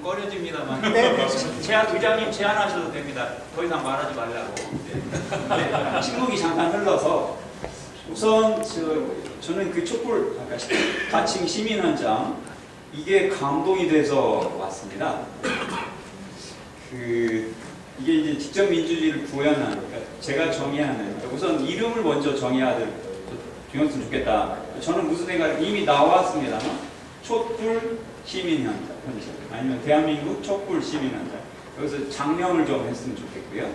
꺼려집니다만 의장님 제안하셔도 됩니다. 더 이상 말하지 말라고. 네, 침묵이 잠깐 흘러서 우선 저는 그 촛불 아까 가칭 시민헌장 이게 감동이 돼서 왔습니다. 이게 이제 직접 민주주의를 구현하는, 그러니까 제가 정의하는, 우선 이름을 먼저 정해야 되었으면 좋겠다. 저는 무슨 생각, 이미 나왔습니다. 촛불 시민현장, 아니면 대한민국 촛불 시민현장. 여기서 장명을 좀 했으면 좋겠고요.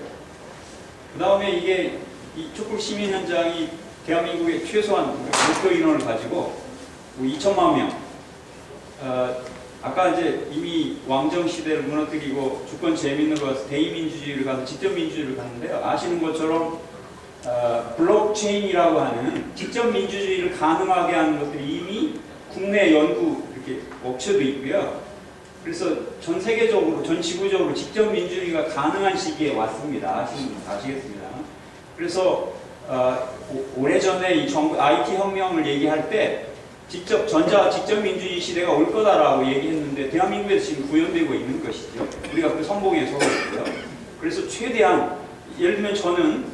그 다음에 이게 이 촛불 시민현장이 대한민국의 최소한 목표 인원을 가지고 2천만 명. 아까 이제 이미 왕정 시대를 무너뜨리고 주권 재밌는 거 대의민주주의를 가서 직접 민주주의를 갔는데요. 아시는 것처럼 블록체인이라고 하는 직접 민주주의를 가능하게 하는 것들이 이미 국내 연구 이렇게 업체도 있고요. 그래서 전 세계적으로, 전 지구적으로 직접 민주주의가 가능한 시기에 왔습니다. 아시겠습니다. 그래서 오래전에 이 IT 혁명을 얘기할 때 직접 민주주의 시대가 올 거다라고 얘기했는데 대한민국에서 지금 구현되고 있는 것이죠. 우리가 그 선봉에 서고 있고요. 그래서 최대한 예를 들면 저는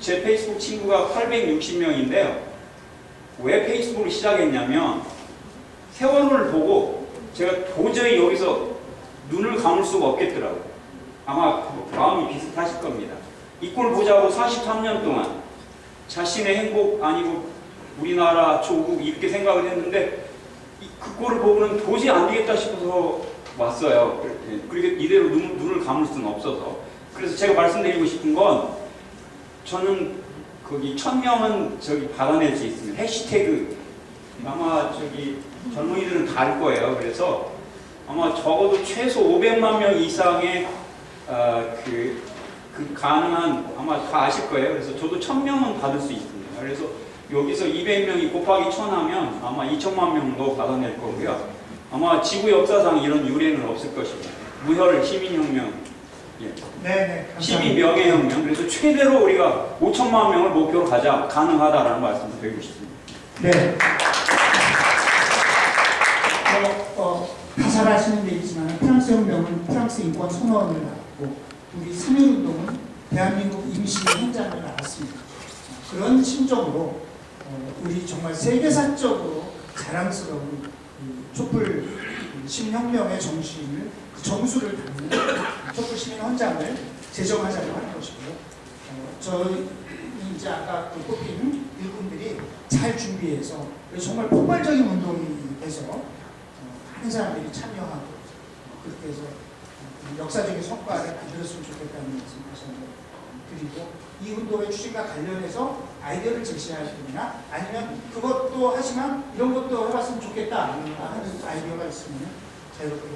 제 페이스북 친구가 860명인데요. 왜 페이스북을 시작했냐면 세월호를 보고 제가 도저히 여기서 눈을 감을 수가 없겠더라고요. 아마 마음이 비슷하실 겁니다. 이 꼴 보자고 43년 동안 자신의 행복 아니고 우리나라 조국 이렇게 생각을 했는데 그 꼴을 보고는 도저히 안 되겠다 싶어서 왔어요. 그렇게 이대로 눈을 감을 수는 없어서. 그래서 제가 말씀드리고 싶은 건 저는 거기 1000명은 저기 받아낼 수 있습니다. 해시태그 아마 저기 젊은이들은 다 알 거예요. 그래서 아마 적어도 최소 500만 명 이상의 가능한 아마 다 아실 거예요. 그래서 저도 1000명은 받을 수 있습니다. 그래서 여기서 200명이 곱하기 1000 하면 아마 2000만 명도 받아낼 거고요. 아마 지구 역사상 이런 유례는 없을 것입니다. 무혈 시민혁명, 시민 명예혁명. 그래서 최대로 우리가 5천만 명을 목표로 가능하다라는 말씀을 드리고 싶습니다. 네. 다 잘 아시는 데 있지만 프랑스 혁명은 프랑스 인권 선언을 나왔고 우리 3.1운동은 대한민국 임시민 현장을 나왔습니다. 그런 심정으로 우리 정말 세계사적으로 자랑스러운 촛불 시민혁명의 정신을 그 정수를 담는 촛불 시민 헌장을 제정하자고 하는 것이고요. 저희 이제 아까 뽑힌 일꾼들이 잘 준비해서 정말 폭발적인 운동이 돼서 많은 사람들이 참여하고 그렇게 해서 역사적인 성과를 만들었으면 좋겠다는 말씀을 드리고 이 운동의 추진과 관련해서 아이디어를 제시할 분이나 아니면 그것도 하지만 이런 것도 해봤으면 좋겠다 하는 아이디어가 있으면 자유롭게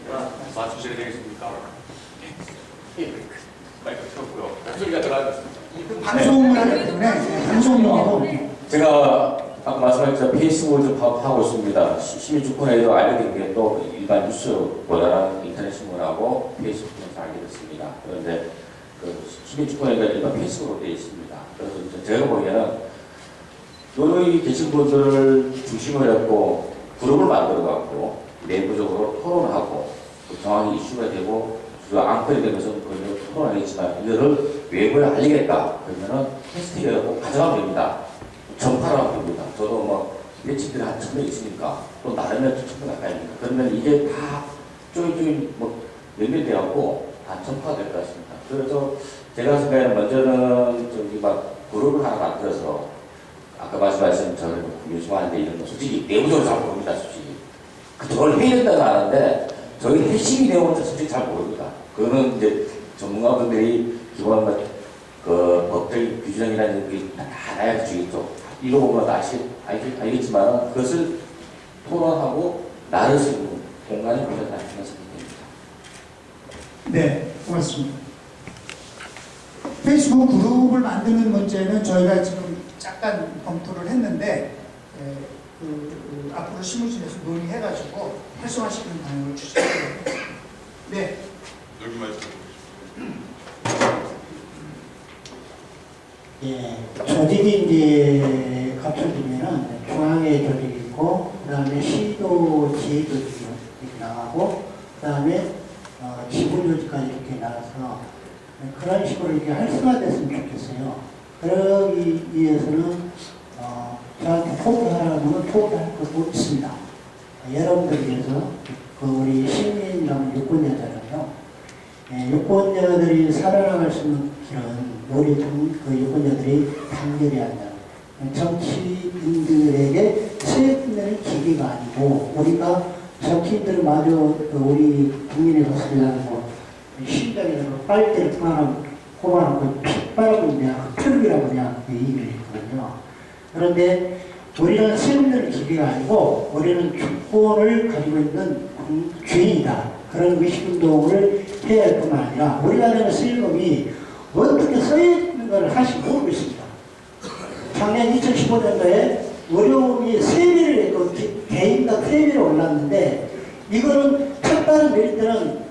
맞추셔야 되겠습니까? 마이크 켰고요. 목소리가 들어가겠습니다. 방송을 하기 때문에 방송용하고 제가 아까 말씀하셨던 페이스북을 좀 하고 있습니다. 시민주권에도 알려드린 게 또 일반 뉴스보다는 인터넷 신문하고 페이스북에서 알게 됐습니다. 그런데 그 시민주권에가 일반 페이스북으로 되어 있습니다. 그래서 제가 보기에는 여기 계신 분들을 중심으로 했고 그룹을 만들어갖고 내부적으로 토론하고 정확히 이슈가 되고 앙컬이 되면서 그걸 토론하겠지만 이거를 외부에 알리겠다 그러면은 해시태그를 꼭 가져가면 됩니다. 전파를 하면 됩니다. 저도 뭐 매칭들이 한 1000명 있으니까 또 나름의 1000명 가까이니까 그러면 이게 다 쪼이쪼이 뭐 연결돼갖고 다 전파가 될 것 같습니다. 그래서 제가 생각에는 먼저는 저기 막 그룹을 하나 만들어서 아까 말씀하신 저는 요즘하는데 이런 거 솔직히 내부적으로 잘 모릅니다. 솔직히 그걸 회의했다고 하는데 저희 핵심이 내용은 솔직히 잘 모릅니다. 그거는 이제 전문가분들이 기본 그 법적인 규정이라는 게 다 알아야 주겠죠. 읽어보면 알겠지만 그것을 토론하고 나눌 수 있는 공간이 필요하다는 생각이 듭니다. 네, 고맙습니다. 페이스북 그룹을 만드는 문제는 저희가 지금 잠깐 검토를 했는데 앞으로 실무진에서 논의해가지고 활성화시키는 방향을 추진하겠습니다. 네. 여기 말씀. 예, 조직이 이제 갖춰지면은 중앙에 조직이 있고, 그 다음에 시도 지휘 조직이 나가고, 그 다음에 지분유지까지 이렇게 나와서 그런 식으로 이렇게 활성화됐으면 좋겠어요. 그러기 위해서는 저한테 포기하라면 포기할 것도 있습니다. 여러분들 위해서 우리 시민이라는 유권자잖아요. 유권자들이 살아나갈 수 있는 길은 우리 그 유권자들이 단결해야 한다. 정치인들에게 세뇌는 기계가 아니고 우리가 정치인들은 마저 우리 국민의 것이라고 심장에서 빨대를 꼽아놓고 핏바람을 그냥 표류라고 그냥 얘기를 했거든요. 그런데 우리는 세뇌는 기계가 아니고 우리는 주권을 가지고 있는 죄인이다. 그런 의식운동을 해야 할 뿐만 아니라 우리나라의 세금이 어떻게 써있는가를 사실 모르고 있습니다. 작년 2015년도에 의료비 3배를 개인당 3배로 올랐는데 이거는 첫 발은 내릴 때는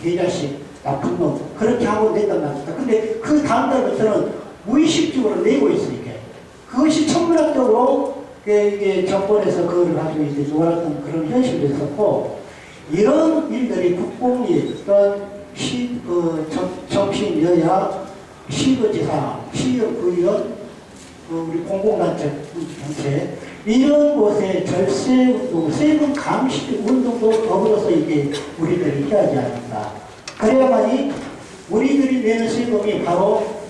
개자식, 나쁜 놈 그렇게 하고 낸단 말입니다. 근데 그 다음 달부터는 무의식적으로 내고 있어요. 이게. 그것이 천문학적으로 이게 정권에서 그걸 가지고 이제 놀았던 그런 현실도 있었고 이런 일들이 국공립, 정치인, 여야, 시도지사, 시의원, 우리 공공단체, 이런 곳에 절세운동, 세금 감시 운동도 더불어서 이게 우리들이 해야지 않는가. 그래야만이 우리들이 내는 세금이 바로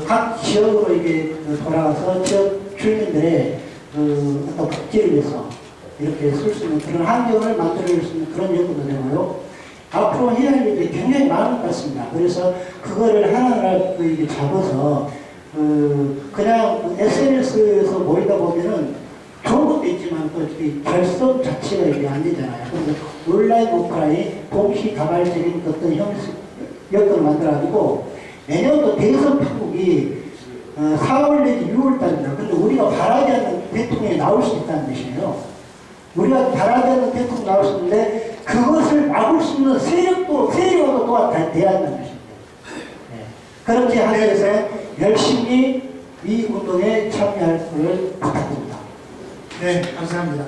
각 지역으로 이게 돌아가서 지역 주민들의 어떤 복지를 위해서 이렇게 쓸 수 있는 그런 환경을 만들어낼 수 있는 그런 연구도 되고요. 앞으로 해야 할 일이 굉장히 많은 것 같습니다. 그래서 그거를 하나하나 이게 잡아서 그냥 SNS에서 모이다 보면은 좋은 것도 있지만 또 결속 자체가 이게 안 되잖아요. 그래서 온라인, 오프라인 동시다발적인 어떤 여건을 만들어가지고 내년도 대선 판국이 4월 내지 6월 달입니다. 근데 우리가 바라지 않는 대통령이 나올 수 있다는 뜻이에요. 우리가 바라지 않는 대통령이 나올 수 있는데 그것을 막을 수 있는 세력도 또한 돼야 한다는 뜻입니다. 네. 그렇게 하기 위해서 열심히 이 운동에 참여할 것을 부탁드립니다. 네, 감사합니다.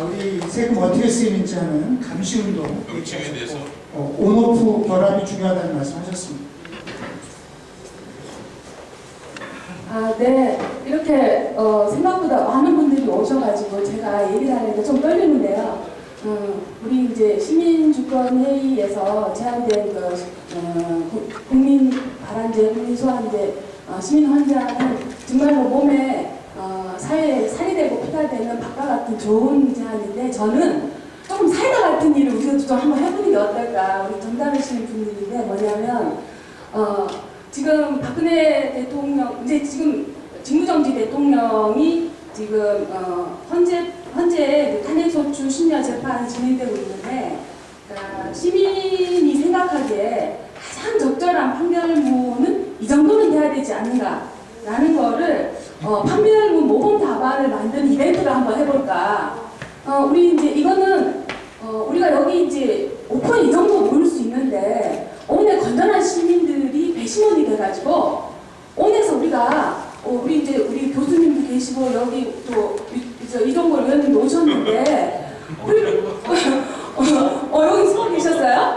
우리 세금 어떻게 쓰이는지 하는 감시운동, 명칭에 대해서 온오프 결합이 중요하다는 말씀하셨습니다. 네. 이렇게 생각보다 많은 분들이 오셔가지고 제가 얘기를 하려니까 좀 떨리는데요. 우리 이제 시민주권회의에서 제안된 국민 발안제, 국민 소환제, 시민 헌재안은 정말로 몸에 사회에 살이 되고 피가 되는 밥과 같은 좋은 제안인데 저는 조금 사이다 같은 일을 우리가 좀 한번 해보는 게 어떨까. 우리 전담하시는 분들인데 뭐냐면 지금 박근혜 대통령, 이제 지금 직무정지 대통령이 지금 헌재 탄핵소추 심야 재판이 진행되고 있는데, 그러니까 시민이 생각하기에 가장 적절한 판결문은 이 정도는 돼야 되지 않는가라는 거를 판결문 모범 답안을 만드는 이벤트를 한번 해볼까. 우리 이제 이거는 우리가 여기 이제 오픈 이 정도 모일 수 있는데 오늘 건전한 시민들이 배심원이 돼가지고 오늘서 우리가 우리 이제 우리 교수님도 계시고 여기 또 이종걸 의원님도 오셨는데 여기 숨어 계셨어요?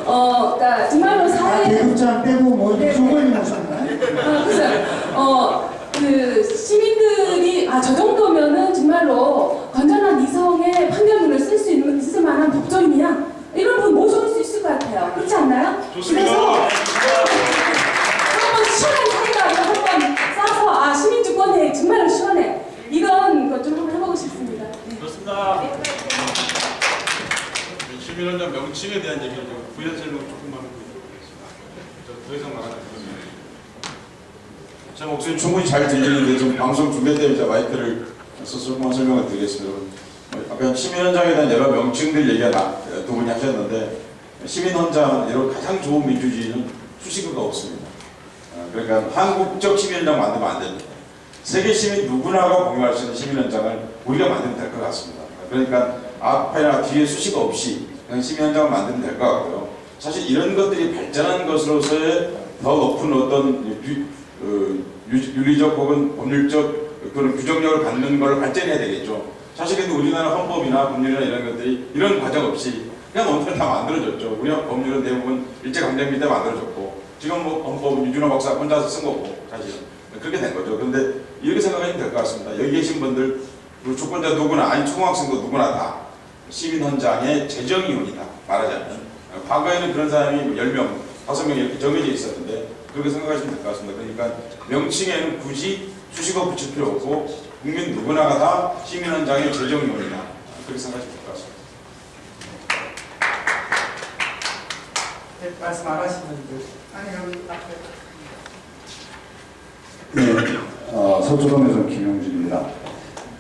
그러니까 정말로 사회 대급장 빼고 뭐 이종걸님 오셨나요? 그래서 그 시민들이 저 정도면은 정말로 건전한 이성의 판결문을 쓸 수 있을 만한 법조인이야 이런 분 모셔올 수 있을 것 같아요. 그렇지 않나요? 좋습니다. 그래서 한번 시원한 사이다 한번 싸서 시민주권회 정말로 시원해. 이건 것 좀 한번 해보고 싶습니다. 네. 그렇습니다. 시민헌장 명칭에 대한 얘기를 부연 설명 조금만 드리겠습니다. 더 이상 말하지 않겠습니다. 제 목소리 충분히 잘 들리는데 좀 방송 준비 때 마이크를 써서 설명을 드리겠습니다. 아까 시민헌장에 대한 여러 명칭들 얘기가 두 분이 하셨는데 시민헌장 이런 가장 좋은 민주주의는 수식어가 없습니다. 그러니까 한국적 시민헌장 만들면 안 됩니다. 세계 시민 누구나가 공유할 수 있는 시민헌장을 우리가 만들면 될 것 같습니다. 그러니까 앞에나 뒤에 수식어 없이 그냥 시민헌장을 만들면 될 것 같고요. 사실 이런 것들이 발전한 것으로서의 더 높은 어떤 윤리적 혹은 법률적 그런 규정력을 갖는 걸 발전해야 되겠죠. 사실 근데 우리나라 헌법이나 법률이나 이런 것들이 이런 과정 없이 그냥 언제나 다 만들어졌죠. 우리 법률은 대부분 일제강점기 때 만들어졌고 지금 뭐 헌법은 유준호 박사 혼자서 쓴 거고 사실은 그렇게 된 거죠. 그런데 이렇게 생각하시면 될 것 같습니다. 여기 계신 분들 그리고 주권자 누구나 아니 초등학생도 누구나 다 시민헌장의 재정이원이다 말하자면 과거에는 그런 사람이 10명, 5명 이렇게 정해져 있었는데 그렇게 생각하시면 될 것 같습니다. 그러니까 명칭에는 굳이 수식어 붙일 필요 없고 국민 누구나가 다 시민헌장의 재정이원이다 그렇게 생각하시면 될 것 같습니다. 네, 말씀 안 하시는 분들. 아니, 여기 앞에. 네, 서초동에서 김영준입니다.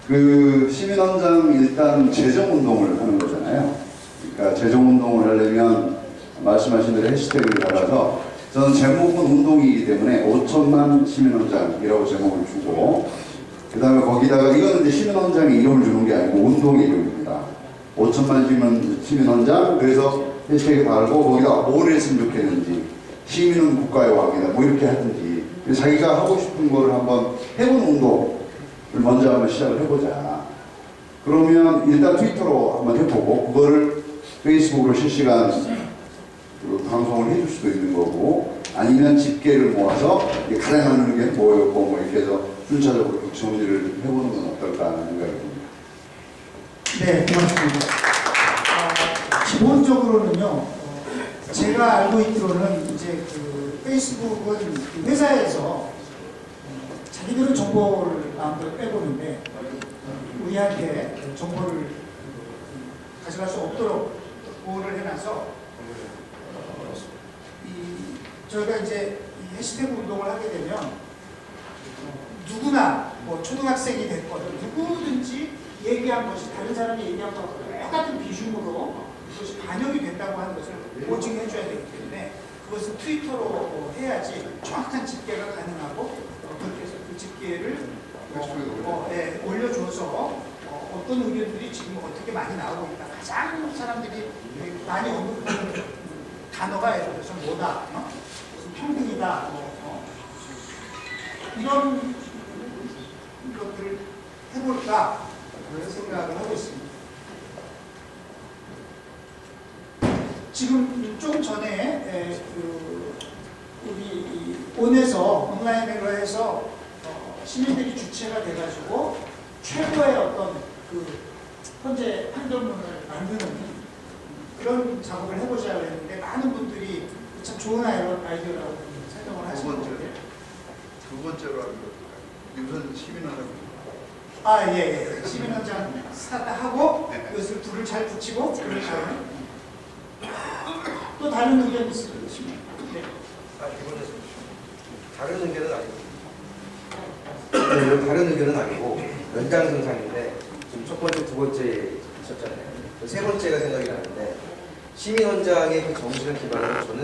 그 시민헌장 일단 재정운동을 하는 거잖아요. 그러니까 재정운동을 하려면 말씀하신 대로 해시태그를 달아서 저는 제목은 운동이기 때문에 5천만 시민헌장이라고 제목을 주고 그 다음에 거기다가 이거는 이제 시민헌장이 이름을 주는 게 아니고 운동의 이름입니다. 5천만 시민헌장 그래서 해시태그 달고 거기다 뭘 했으면 좋겠는지 시민은 국가의 왕이다 뭐 이렇게 하든지 자기가 하고 싶은 거를 한번 해본 운동을 먼저 한번 시작을 해보자. 그러면 일단 트위터로 한번 해보고 그거를 페이스북으로 실시간 방송을 해줄 수도 있는 거고 아니면 집계를 모아서 가장 많은 의견 모였고 뭐 이렇게 해서 순차적으로 정리를 해보는 건 어떨까 하는 생각이 듭니다. 네, 고맙습니다. 기본적으로는요, 제가 알고 있기로는 이제 그 페이스북은 그 회사에서 자기들은 정보를 마음대로 빼보는데 우리한테 정보를 가져갈 수 없도록 보호를 해놔서 저희가 이제 이 해시태그 운동을 하게 되면 누구나 뭐 초등학생이 됐거든 누구든지 얘기한 것이 다른 사람이 얘기한 것과 똑같은 비중으로 그것이 반영이 된다고 하는 것을 보증해 줘야 되기 때문에 그것은 트위터로 해야지 정확한 집계가 가능하고 그렇게 해서 그 집계를 올려줘서 어떤 의견들이 지금 어떻게 많이 나오고 있다. 가장 사람들이 많이 언급하는 단어가 예를 들어서 뭐다, 무슨 평등이다, 이런 것들을 해볼까 그런 생각을 하고 있습니다. 지금 좀 전에 우리 온에서 온라인으로 해서 시민들이 주체가 돼가지고 최고의 어떤 그 현재 판결문을 만드는 그런 작업을 해보자 했는데 많은 분들이 참 좋은 아이디어라고 생각을 하시는 건데 두 번째로 하는 거 우선 시민헌장 예. 시민헌장 하고 그것을 불을 잘 붙이고 그런 다음에 또 다른 의견 있으시면 네. 이거는 다른 의견은 아니고 다른 의견은 아니고 연장선상인데 지금 첫 번째, 두 번째 있었잖아요. 세 번째가 생각이 나는데 시민헌장의 그 정신을 기반으로 저는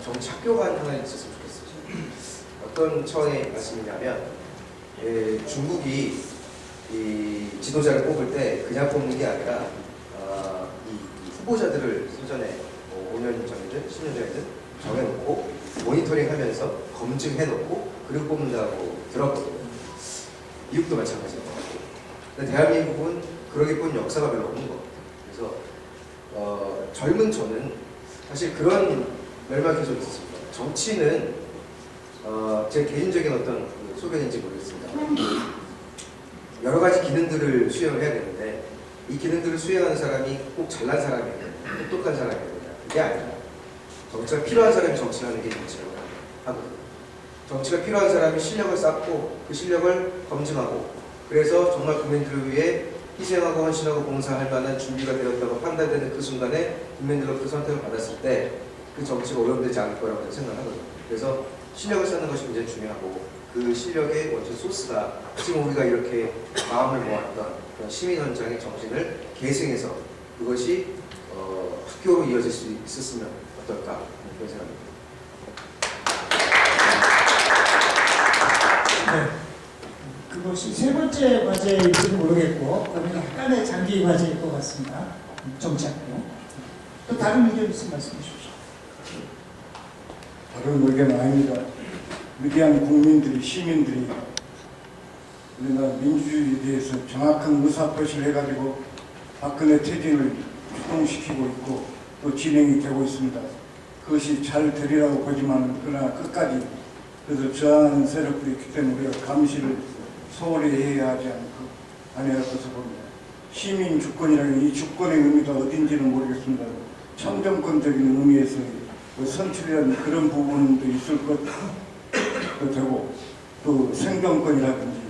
정치학교가 하나 있었으면 좋겠어요. 어떤 차원의 말씀이냐면 중국이 이 지도자를 뽑을 때 그냥 뽑는 게 아니라 이 후보자들을 사전에 5년 전이든 10년 전이든 정해놓고 모니터링하면서 검증해놓고 그리고 뽑는다고 들었거든요. 미국도 마찬가지인 것 같고. 근데 대한민국은 그러게 본 역사가 별로 없는 것 같아요. 그래서 젊은 저는 사실 그런 멸망이 좀 있었습니다. 정치는 제 개인적인 어떤 소견인지 모르겠습니다. 여러 가지 기능들을 수행을 해야 되는데 이 기능들을 수행하는 사람이 꼭 잘난 사람이고 똑똑한 사람이고 그게 아니라 정치가 필요한 사람이 정치를 하는 게 정치라고 하거든요. 정치가 필요한 사람이 실력을 쌓고 그 실력을 검증하고 그래서 정말 국민들을 위해 희생하고 헌신하고 봉사할 만한 준비가 되었다고 판단되는 그 순간에 국민들로부터 선택을 받았을 때 그 정치가 오염되지 않을 거라고 생각하거든요. 그래서 실력을 쌓는 것이 굉장히 중요하고 그 실력의 원천 소스가 지금 우리가 이렇게 마음을 모았던 그런 시민헌장의 정신을 계승해서 그것이 학교로 이어질 수 있었으면 어떨까 그런 생각입니다. 네. 그것이 세 번째 과제일지 모르겠고 그러면 약간의 장기 과제일 것 같습니다. 정치학교. 또 다른 의견 있으면 말씀해 주십시오. 다른 의견은 아닙니다. 위대한 국민들이 시민들이 우리나라 민주주의에 대해서 정확한 의사표시를 해가지고 박근혜 퇴진을 수동시키고 있고 또 진행이 되고 있습니다. 그것이 잘 되리라고 보지만 그러나 끝까지 그래서 저항하는 세력들이 있기 때문에 우리가 감시를 소홀히 해야 하지 않을 것을 봅니다. 시민 주권이라는 이 주권의 의미가 어딘지는 모르겠습니다. 참정권적인 의미에서 선출이라는 그런 부분도 있을 것도 되고 또 생존권이라든지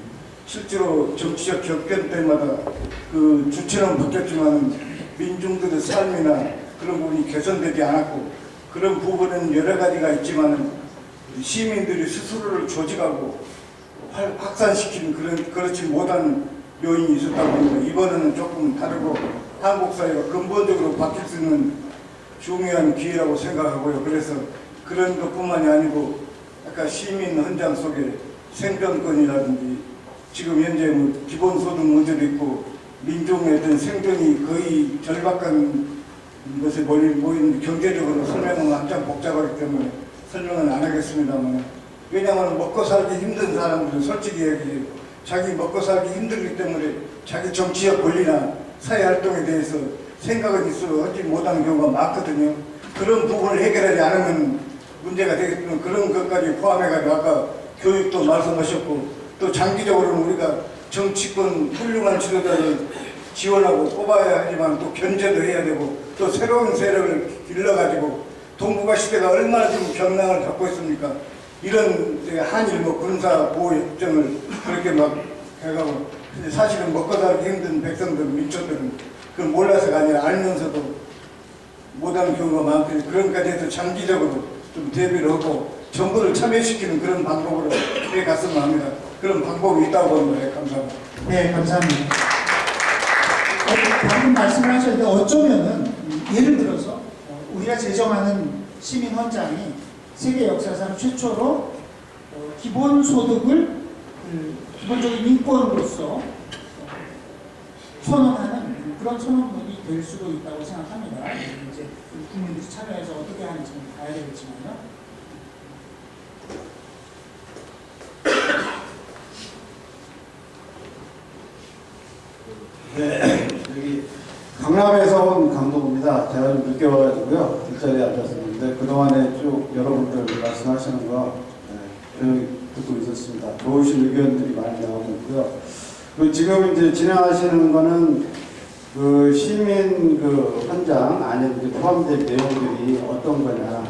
실제로 정치적 격변 때마다 그 주체는 바뀌었지만 민중들의 삶이나 그런 부분이 개선되지 않았고 그런 부분은 여러 가지가 있지만 시민들이 스스로를 조직하고 확산시키는 그렇지 못한 요인이 있었다고 합니다. 이번에는 조금 다르고 한국 사회가 근본적으로 바뀔 수 있는 중요한 기회라고 생각하고요. 그래서 그런 것뿐만이 아니고 아까 시민 헌장 속에 생존권이라든지 지금 현재 뭐 기본소득 문제도 있고 민중의 어떤 생존이 거의 절박한 것에 모인 경제적으로 설명은 한참 복잡하기 때문에 설명은 안 하겠습니다만 왜냐하면 먹고 살기 힘든 사람들은 솔직히 얘기해요. 자기 먹고 살기 힘들기 때문에 자기 정치적 권리나 사회활동에 대해서 생각은 있어 하지 못하는 경우가 많거든요. 그런 부분을 해결하지 않으면 문제가 되기 때문에 그런 것까지 포함해가지고 아까 교육도 말씀하셨고 또 장기적으로는 우리가 정치권 훌륭한 지도자를 지원하고 뽑아야 하지만 또 견제도 해야 되고 또 새로운 세력을 길러가지고 동북아 시대가 얼마나 지금 경랑을 갖고 있습니까? 이런 한일 뭐 군사 보호 협정을 그렇게 막 해가고 사실은 먹고 살기 힘든 백성들 민초들은 그걸 몰라서가 아니라 알면서도 못하는 경우가 많거든요. 그런 까지 해서 장기적으로 좀 대비를 하고 정부를 참여시키는 그런 방법으로 해갔으면 합니다. 그런 방법이 있다고 봅니다. 감사합니다. 네, 감사합니다. 방금 말씀을 하셨는데 어쩌면은 예를 들어서 우리가 제정하는 시민헌장이 세계 역사상 최초로 기본소득을 기본적인 인권으로서 선언하는 그런 선언문이 될 수도 있다고 생각합니다. 이제 국민들이 참여해서 어떻게 하는지 봐야 되겠지만요. 네, 여기 강남에서 온 강동입니다. 제가 좀 늦게 와가지고요. 뒷자리에 앉았었는데 그동안에 쭉 여러분들 말씀하시는 거 듣고 있었습니다. 좋으신 의견들이 많이 나오고 있고요. 지금 이제 진행하시는 거는 그 시민 그 헌장 안에 이제 포함된 내용들이 어떤 거냐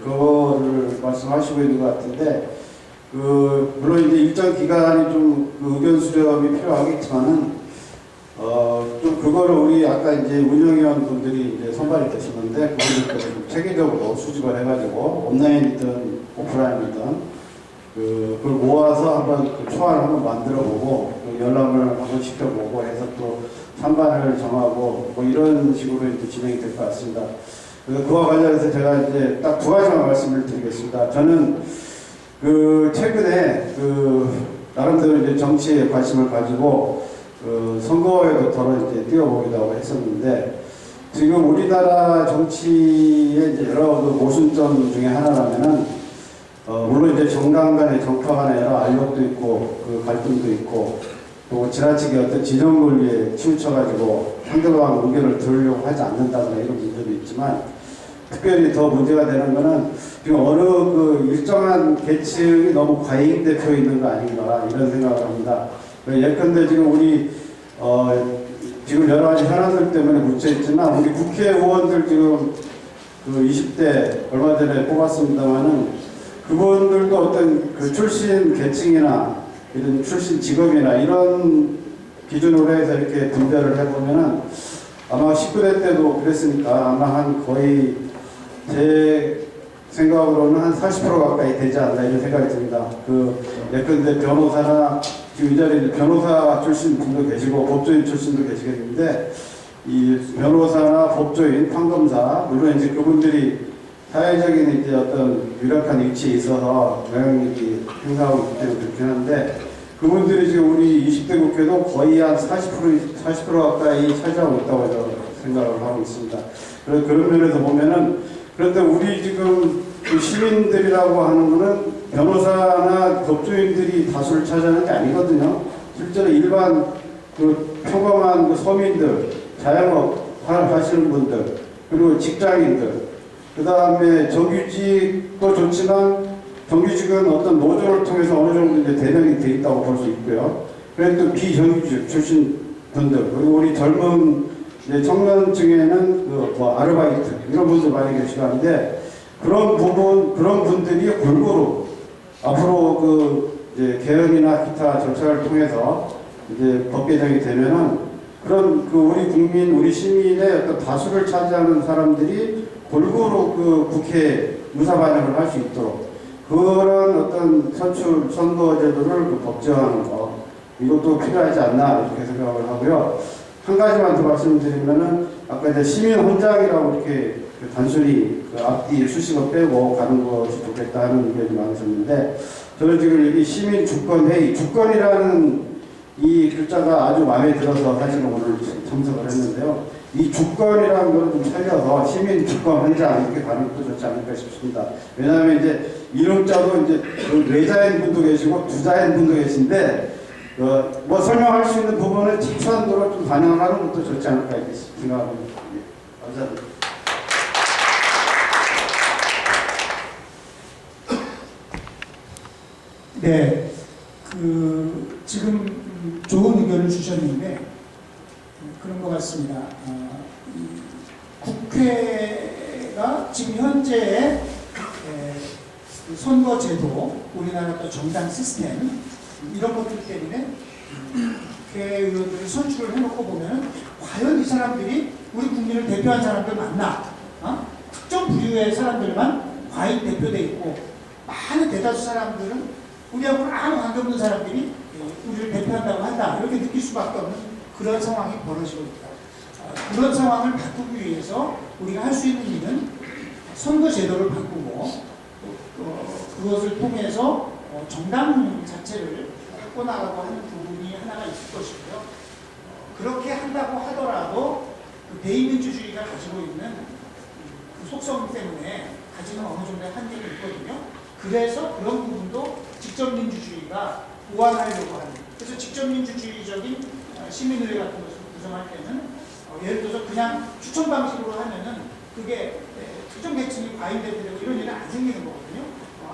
그거를 말씀하시고 있는 것 같은데 물론 이제 일정 기간이 좀 의견 수렴이 필요하겠지만은 좀 그거를 우리 아까 이제 운영위원 분들이 이제 선발이 되셨는데 그분들께서 좀 체계적으로 수집을 해가지고 온라인이든 오프라인이든 그걸 모아서 한번 초안을 한번 만들어보고 연락을 한번 시켜보고 해서 또 찬반을 정하고 뭐 이런 식으로 이제 진행이 될 것 같습니다. 그와 관련해서 제가 이제 딱 두 가지만 말씀을 드리겠습니다. 저는 최근에 나름대로 이제 정치에 관심을 가지고 선거에도 덜어 이제 뛰어보기도 하고 했었는데 지금 우리나라 정치의 이제 여러 모순점 중에 하나라면은 물론 이제 정당 간의 정파 간의 여러 알력도 있고 갈등도 있고 또 지나치게 어떤 지정 논리에 치우쳐가지고 상대방 의견을 들으려고 하지 않는다거나 이런 문제도 있지만 특별히 더 문제가 되는 거는 지금 어느 일정한 계층이 너무 과잉되어 있는 거 아닌가 이런 생각을 합니다. 예컨대 지금 우리 지금 여러 가지 현안들 때문에 묻혀있지만 우리 국회의원들 지금 20대 얼마 전에 뽑았습니다만은 그분들도 어떤 출신 계층이나 이런 출신 직업이나 이런 기준으로 해서 이렇게 분배를 해보면은 아마 19대 때도 그랬으니까 아마 거의 제 생각으로는 한 40% 가까이 되지 않나 이런 생각이 듭니다. 예컨대 변호사나 지금 이 자리에 변호사 출신 분도 계시고 법조인 출신도 계시겠는데 이 변호사나 법조인, 판검사 물론 이제 그분들이 사회적인 이제 어떤 유력한 위치에 있어서 영향력이 행사하고 있기 때문에 그렇긴 한데 그분들이 지금 우리 20대 국회도 거의 한 40% 가까이 차지하고 있다고 생각을 하고 있습니다. 그런 면에서 보면은 그런데 우리 지금 시민들이라고 하는 거는 변호사나 법조인들이 다수를 차지하는 게 아니거든요. 실제로 일반 평범한 서민들, 자영업 하시는 분들, 그리고 직장인들, 그 다음에 정규직도 좋지만 정규직은 어떤 노조를 통해서 어느 정도 이제 대변이 돼 있다고 볼 수 있고요. 그래도 비정규직 출신 분들, 그리고 우리 젊은 이제 청년층에는 뭐 아르바이트 이런 분들 많이 계시고 하는데 그런 분들이 골고루 앞으로 이제 개헌이나 기타 절차를 통해서 이제 법 개정이 되면은 그런 우리 국민, 우리 시민의 어떤 다수를 차지하는 사람들이 골고루 국회에 의사 반영을 할 수 있도록 그런 어떤 선거 제도를 법제화하는 거 이것도 필요하지 않나 이렇게 생각을 하고요. 한 가지만 더 말씀드리면은 아까 이제 시민헌장이라고 이렇게 단순히 앞뒤 수식어 빼고 가는 것이 좋겠다 하는 의견이 많으셨는데 저는 지금 여기 시민주권회의, 주권이라는 이 글자가 아주 마음에 들어서 사실은 오늘 참석을 했는데요. 이 주권이라는 걸 좀 살려서 시민주권헌장 이렇게 가는 것도 좋지 않을까 싶습니다. 왜냐하면 이제 이름자도 이제 외자인 분도 계시고 두자인 분도 계신데 뭐 설명할 수 있는 부분을 최소한도로 좀 반영하는 것도 좋지 않을까 이렇게 생각합니다. 감사합니다. 네, 지금 좋은 의견을 주셨는데 그런 것 같습니다. 국회가 지금 현재의 선거제도, 우리나라 또 정당 시스템 이런 것들 때문에 국회의원들을 선출을 해놓고 보면 과연 이 사람들이 우리 국민을 대표한 사람들 맞나? 특정 부류의 사람들만 과잉 대표돼 있고 많은 대다수 사람들은 우리하고는 아무 관계없는 사람들이 우리를 대표한다고 한다 이렇게 느낄 수밖에 없는 그런 상황이 벌어지고 있다. 그런 상황을 바꾸기 위해서 우리가 할 수 있는 일은 선거 제도를 바꾸고 그것을 통해서 정당 자체를 바꿔나가고 하는 부분이 하나가 있을 것이고요. 그렇게 한다고 하더라도 대의민주주의가 가지고 있는 그 속성 때문에 가지는 어느 정도의 한계가 있거든요. 그래서 그런 부분도 직접민주주의가 보완하려고 하는. 그래서 직접민주주의적인 시민의회 같은 것을 구성할 때는 예를 들어서 그냥 추천 방식으로 하면은 그게 특정 계층이 과잉되고 이런 일은 안 생기는 거거든요.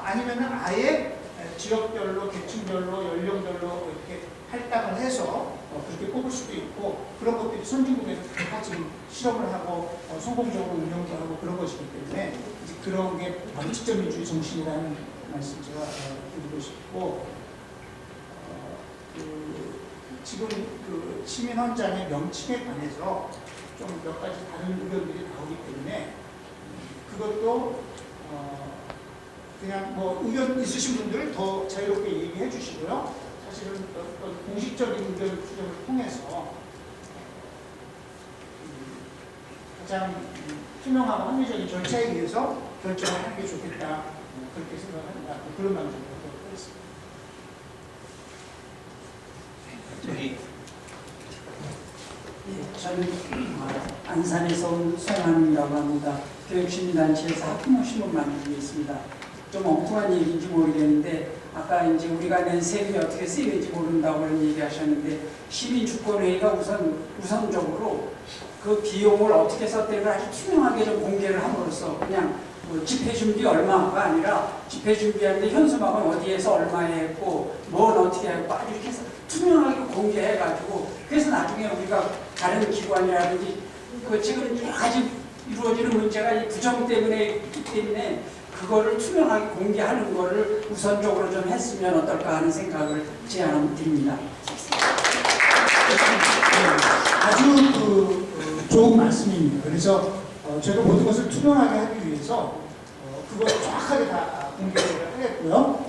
아니면은 아예 지역별로, 계층별로, 연령별로 이렇게 할당을 해서 그렇게 뽑을 수도 있고 그런 것들이 선진국에서 다 지금 실험을 하고 성공적으로 운영도 하고 그런 것이기 때문에 이제 그런 게 직접민주주의 정신이라는 말씀 제가 드리고 싶고 지금 시민헌장의 명칭에 관해서 좀 몇 가지 다른 의견들이 나오기 때문에 그것도 그냥 뭐 의견 있으신 분들 더 자유롭게 얘기해 주시고요. 사실은 어떤 공식적인 의견 수정을 통해서 가장 투명하고 합리적인 절차에 의해서 결정을 하는 게 좋겠다. 그렇게 생각합니다. 그런 방식으로 하겠습니다. 저는 안산에서 온 송한이라고 합니다. 교육시민단체에서 학부모신문 만들고 있습니다. 좀 엉뚱한 얘기인지 모르겠는데 아까 이제 우리가 낸 세금이 어떻게 쓰이는지 모른다고 그런 얘기하셨는데 시민주권회의가 우선적으로 그 비용을 어떻게 썼다는 걸 아주 투명하게 좀 공개를 함으로써 그냥 뭐 집회준비 얼마가 아니라 집회준비하는데 현수막은 어디에서 얼마에 했고 뭘 어떻게 했고 아주 이렇게 해서 투명하게 공개해가지고 그래서 나중에 우리가 다른 기관이라든지 그 지금 여러 가지 이루어지는 문제가 이 부정 때문에 있기 때문에 그거를 투명하게 공개하는 거를 우선적으로 좀 했으면 어떨까 하는 생각을 제안을 드립니다. 아주 좋은 말씀입니다. 그래서 제가 모든 것을 투명하게 하기 위해서 그것을 정확하게 다 공개를 하겠고요.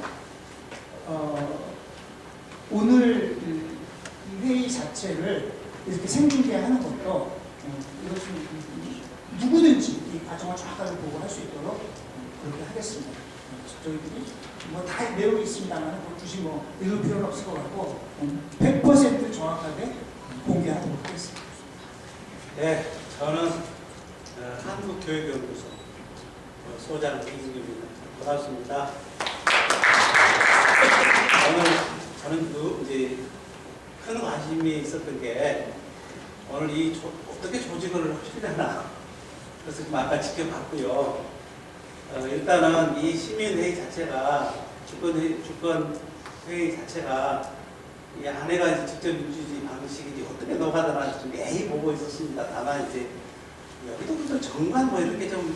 오늘 이 회의 자체를 이렇게 생중계하는 것도 이것은 누구든지 이 과정을 정확하게 보고 할 수 있도록 그렇게 하겠습니다. 저희들이 뭐 다 내용이 있습니다만 굳이 뭐 읽을 필요는 없을 것 같고 100% 정확하게 공개하도록 하겠습니다. 네, 저는 한국교육연구소 소장 이승규입니다. 반갑습니다. 저는 이제 큰 관심이 있었던 게 오늘 이 어떻게 조직을 하시려나. 그래서 좀 아까 지켜봤고요. 일단은 이 시민회의 자체가 주권회의 자체가 이 안에가 이제 직접 민주주의 방식이 이제 어떻게 녹아드나 좀 매일 보고 있었습니다. 다만 이제 여기도 좀 정관 뭐 이렇게 좀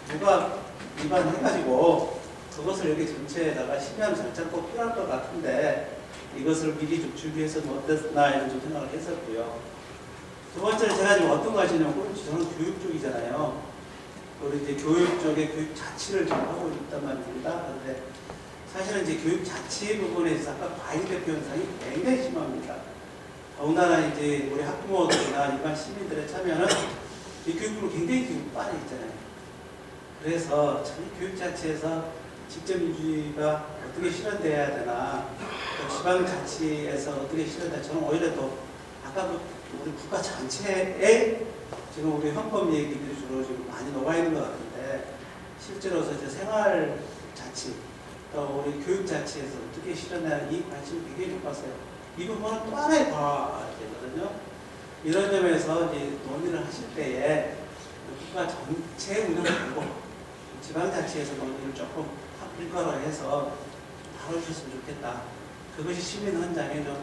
누가 위반해가지고 그것을 여기 전체에다가 심의하는 절차가 꼭 필요할 것 같은데 이것을 미리 좀 준비해서 뭐 어땠나 이런 좀 생각을 했었고요. 두 번째는 제가 지금 어떤 거 하시냐면 저는 교육 쪽이잖아요. 우리 이제 교육 쪽에 교육 자치를 좀 하고 있단 말입니다. 그런데 사실은 이제 교육 자치 부분에 있어서 아까 과잉대표 현상이 굉장히 심합니다. 더군다나 이제 우리 학부모들이나 일반 시민들의 참여는 이 교육부로 굉장히 지금 빠져 있잖아요. 그래서 참 이 교육 자치에서 직접 민주주의가 어떻게 실현돼야 되나, 또 지방자치에서 어떻게 실현돼야 되나, 저는 오히려 또 아까 우리 국가 전체에 지금 우리 헌법 얘기들이 주로 지금 많이 녹아있는 것 같은데 실제로서 이제 생활자치, 또 우리 교육자치에서 어떻게 실현해야 이 관심이 굉장히 높았어요. 이 부분은 또 하나의 과제거든요. 이런 점에서 이제 논의를 하실 때에 국가 전체 운영을 말고 지방자치에서 논의를 조금 일괄화해서 다뤄주셨으면 좋겠다. 그것이 시민 현장에 좀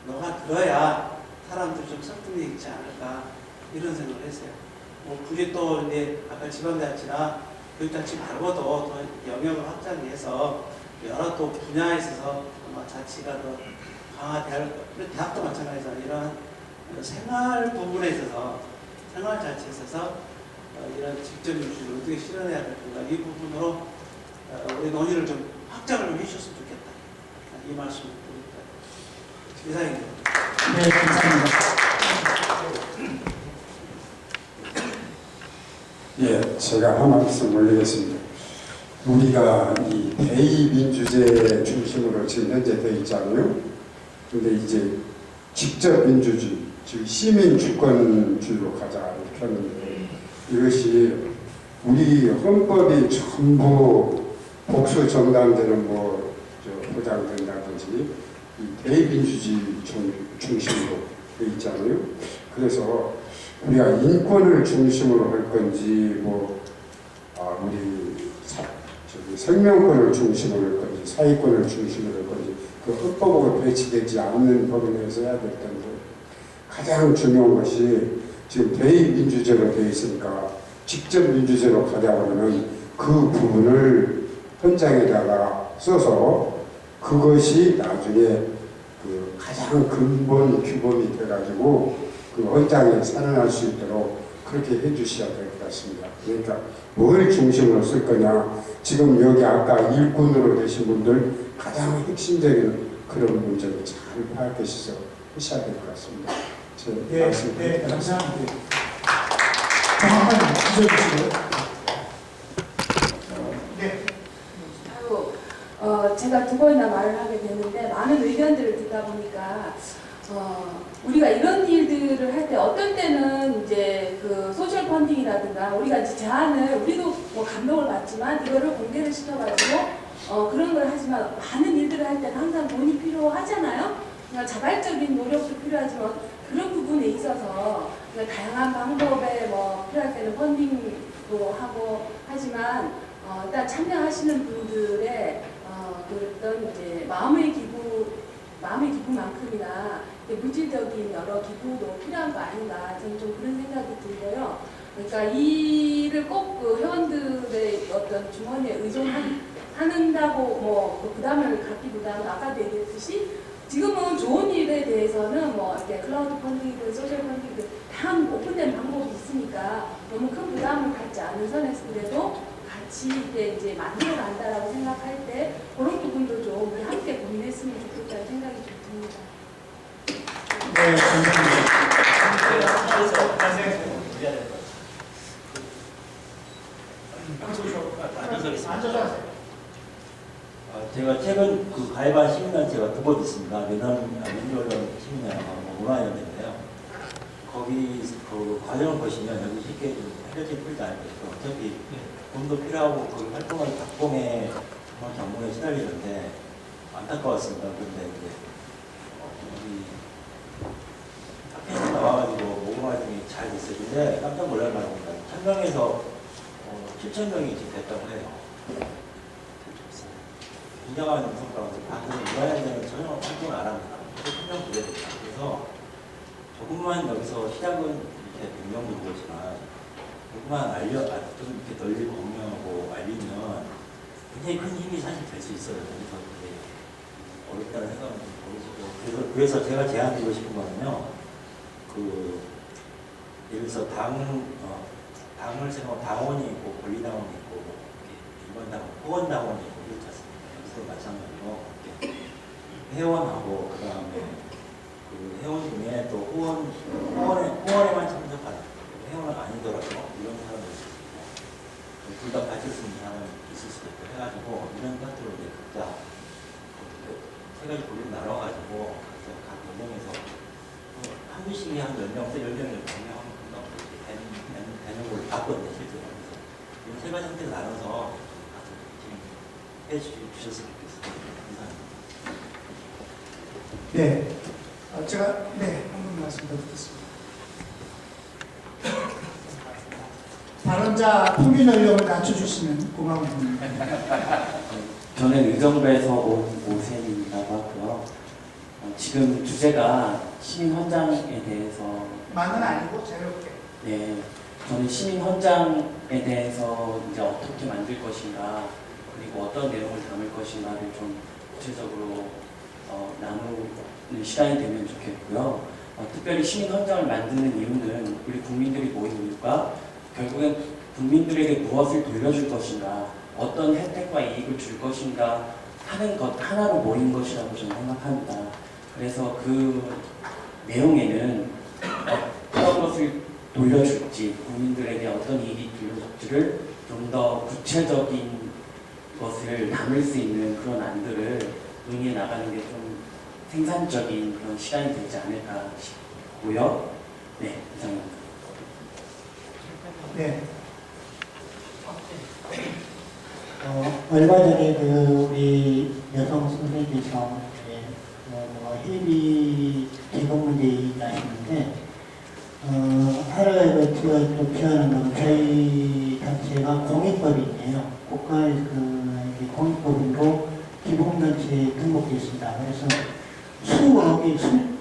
녹아들어야 사람들이 좀 설득력이 있지 않을까 이런 생각을 했어요. 뭐 굳이 또 이제 아까 지방자치나 교육자치 말고도 더 영역을 확장해서 여러 또 분야에 있어서 아마 자치가 더 강화될 것, 대학도 마찬가지로 이런 생활 부분에 있어서 생활자치에 있어서 이런 직접 민주주의를 어떻게 실현해야 될 건가 이 부분으로 우리 논의를 좀 확장을 좀 해주셨으면 좋겠다. 이 말씀을 드립니다. 이상입니다. 네, 감사합니다. 예, 제가 한 말씀 올리겠습니다. 우리가 이 대의민주제 중심으로 지금 현재 되어 있잖아요. 근데 이제 직접 민주주의, 즉 시민주권주의로 가자 이렇게 하는데 이것이 우리 헌법이 전부 복수 정당제는 뭐 보장된다든지 이 대의민주주의 중심으로 되어 있잖아요. 그래서 우리가 인권을 중심으로 할 건지 우리 생명권을 중심으로 할 건지 사회권을 중심으로 할 건지 그 헌법으로 배치되지 않는 법에 대해서 해야 될 텐데 가장 중요한 것이 지금 대의민주제로 되어 있으니까 직접 민주제로 가자고 하면 그 부분을 현장에다가 써서 그것이 나중에 그 가장 근본 규범이 돼가지고 그 헌장에 살아날 수 있도록 그렇게 해주셔야 될 것 같습니다. 그러니까 뭘 중심으로 쓸 거냐. 지금 여기 아까 일꾼으로 되신 분들 가장 핵심적인 그런 문제를 잘 파악하셔서 하셔야 될 것 같습니다. 네, 감사합니다. 한번 주셔주시고요. 네. 제가 두 번이나 말을 하게 됐는데 많은 의견들을 듣다 보니까 우리가 이런 일들을 할 때 어떤 때는 이제 그 소셜 펀딩이라든가 우리가 이제 제안을 우리도 뭐 감동을 받지만 이거를 공개를 시켜가지고 그런 걸 하지만 많은 일들을 할 때는 항상 돈이 필요하잖아요. 그러니까 자발적인 노력도 필요하지만 그런 부분에 있어서 다양한 방법에 뭐 필요할 때는 펀딩도 하고 하지만 일단 참여하시는 분들의 그랬던 이제 마음의 기부만큼이나 물질적인 여러 기부도 필요한 거 아닌가 저는 좀 그런 생각이 들고요. 그러니까 이를 꼭 그 회원들의 어떤 주머니에 의존한다고 뭐 부담을 갖기보다는 아까도 얘기했듯이 지금은 좋은 일에 대해서는 뭐 이렇게 클라우드 펀딩이든 소셜 펀딩이든 다양한 오픈된 방법이 있으니까 너무 큰 부담을 갖지 않은 선에서 그래도 같이 이제 만들어 간다라고 생각할 때 그런 부분도 좀 우리 함께 고민했으면 좋겠다는 생각이 좀 듭니다. 네, 감사합니다. 제가 최근 그 가입한 시민단체가 두 번 있습니다. 민주언론 시민연합하고 문화연대인데요. 거기 그 과정을 보시면 여기 쉽게 좀 해결책이 풀지 않겠죠. 어차피 돈도 필요하고 그 활동을 작동에 정말 전문에 시달리는데 안타까웠습니다. 그런데 이제 여기 학회에서 나와가지고 모금 활동이 잘 있는데 깜짝 놀랄 만합니다. 1000명에서 7000명이 지금 됐다고 해요. 굉장한 성과라고 그래서 유아현장은 전혀 활동을 안 합니다. 1000명 부족합니다. 그래서 조금만 여기서 시작은 이렇게 100명 정도지만 조금만 좀 이렇게 널리 공유하고 알리면 굉장히 큰 힘이 사실 될 수 있어요. 그래서 그게 어렵다는 생각은 좀 버리시고 그래서 제가 제안드리고 싶은 거는요. 예를 들어서 당을 생각하면 당원이 있고 권리당원이 있고 일반 당원, 후원당원이 있고 그렇지 않습니까? 여기서 마찬가지로 회원하고 그 다음에 그 회원 중에 또 후원에만 참석하는 회원은 아니더라도 이런 사람들이 있고 둘 다 가질 수 있는 사람이 있을 수도 있고 해가지고 이런 것들을 이제 각자 세 가지 분류 나눠가지고 각 연령에서 한 분씩이 한 10명, 10명을 공유하면 금방 되는 걸로 봤거든요, 실제로. 그래서 이런 세 가지 형태로 나눠서 지금 해주셨으면 좋겠습니다. 감사합니다. 네, 제가 한번 말씀 더 듣겠습니다. 발언자 평균 연령을 낮춰주시면 고마워합니다. 저는 의정부에서 온 오센이라고 하고요. 지금 주제가 시민 헌장에 대해서 많은 아니고 자유롭게. 네, 저는 시민 헌장에 대해서 이제 어떻게 만들 것인가 그리고 어떤 내용을 담을 것인가를 좀 구체적으로 나누는 시간이 되면 좋겠고요. 특별히 시민 헌장을 만드는 이유는 우리 국민들이 모인 이유가 결국엔 국민들에게 무엇을 돌려줄 것인가, 어떤 혜택과 이익을 줄 것인가 하는 것 하나로 모인 것이라고 저는 생각합니다. 그래서 그 내용에는 어떤 것을 돌려줄지, 국민들에게 어떤 이익이 돌려줄지를 좀 더 구체적인 것을 담을 수 있는 그런 안들을 논의해 나가는 게 좀 생산적인 그런 시간이 되지 않을까 싶고요. 네, 이상입니다. 네. 얼마 전에 우리 여성 선생님께서 해비 제공 문제 얘기하시는데 하루에 좀 피하는 건 저희 단체가 공익법이 있네요. 국가의 공익법으로 기본단체에 등록되어 있습니다. 그래서 수억이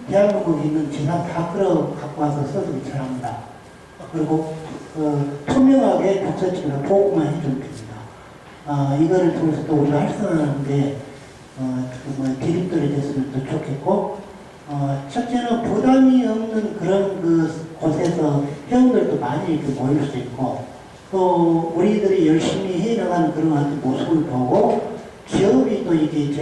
대한민국에 있는 재산 다 갖고 와서 써서 잘합니다. 그리고 투명하게 독서책이나 보고만 해주면 됩니다. 이거를 통해서 또 우리가 활성화하는데 대립들이 됐으면 더 좋겠고, 첫째는 부담이 없는 그런 곳에서 회원들도 많이 이렇게 모일 수 있고, 또 우리들이 열심히 해나가는 그런 모습을 보고, 기업이 또 이게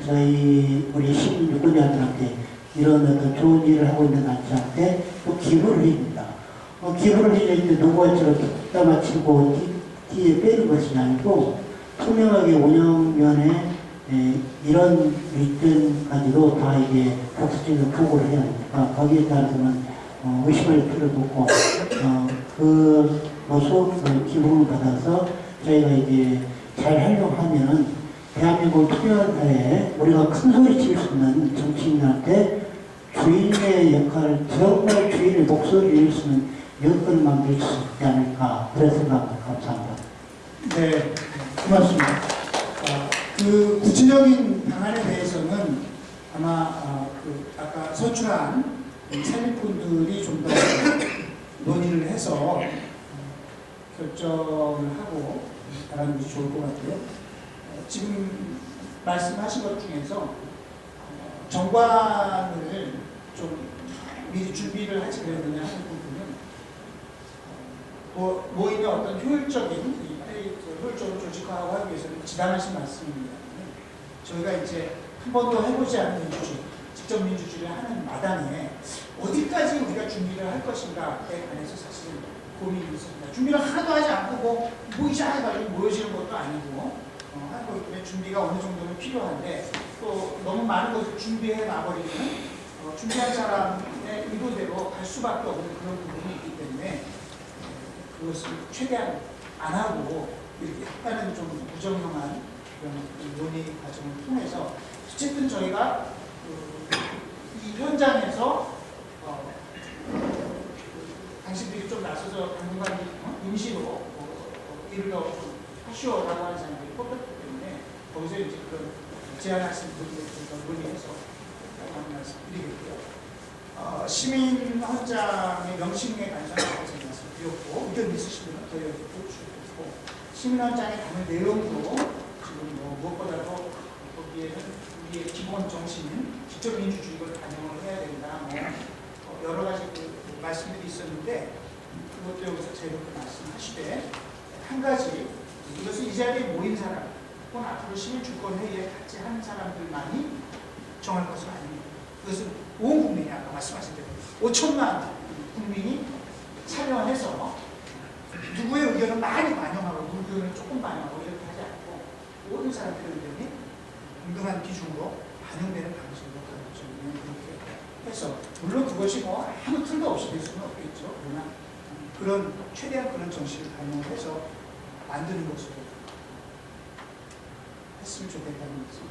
저희 우리 시민 유권자들한테 이런 어떤 좋은 일을 하고 있는 단체한테 또 기부를 해줍니다. 기부를 해주는데 누구처럼 다 마치고 뒤에 빼는 것이 아니고 투명하게 운영면에 이런 일정까지도 다 이게 복수적인 보고를 해야 하니까 거기에 따라서는 의심할 필요도 없고 그 모습 기부를 받아서 저희가 이제 잘 활용하면 대한민국 투명한 사회에 우리가 큰 소리 칠 수 있는 정치인한테 주인의 역할을 정말 주인의 목소리를 낼 수 있는 여건을 만들 수 있지 않을까 그런 생각합니다. 감사합니다. 네, 고맙습니다. 그 구체적인 방안에 대해서는 아마 아까 서출한 산림꾼들이 좀 더 논의를 해서 결정을 하고 나가는 것이 좋을 것 같고요. 지금 말씀하신 것 중에서 정관을 좀 미리 준비를 하지 그랬느냐 하는 부분은 모임의 어떤 효율적으로 조직화하고 하기 위해서는 지당하신 말씀입니다. 저희가 이제 한 번도 해보지 않은 민주주의, 직접 민주주의를 하는 마당에 어디까지 우리가 준비를 할 것인가에 관해서 사실은 고민이 있습니다. 준비를 하나도 하지 않고 모이자 해가지고 모여지는 것도 아니고 하는 거기 때문에 준비가 어느 정도는 필요한데 또 너무 많은 것을 준비해 놔버리면 준비한 사람의 의도대로 갈 수밖에 없는 그런 부분이 있기 때문에 그것을 최대한 안 하고 이렇게 약간은 좀 부정형한 그런 논의 과정을 통해서 어쨌든 저희가 이 현장에서 당신들이 좀 나서서 당분간 임시로 일을 더 하시오라고 하는 사람들이 뽑혔기 때문에 거기서 이제 그런 제안하신 분들을 좀 논의해서 하는 말씀 드리겠고요. 시민 헌장의 명칭에 관해서 말씀드렸고 의견 있으시면 더 여쭤보시고 시민 헌장에 담은 내용도 지금 무엇보다도 거기에는 우리의 기본 정신인 직접 민주주의를 반영을 해야 된다. 여러 가지 말씀들이 있었는데 그것도 여기서 제대로 말씀하시되 한 가지 이것은 이 자리에 모인 사람 혹은 앞으로 시민주권회의에 같이 하는 사람들만이 정할 것은 아닙니다. 그것은 온 국민이 아까 말씀하신 대로 5천만 국민이 참여해서 누구의 의견을 많이 반영하고 누구의 의견을 조금 반영하고 이렇게 하지 않고 모든 사람들의 의견이 공정한 기준으로 반영되는 방식으로 그렇게 해서 물론 그것이 아무 틀도 없이 될 수는 없겠죠. 그러나 그런 최대한 그런 정신을 반영을 해서 만드는 것으로 했으면 좋겠다는 말씀.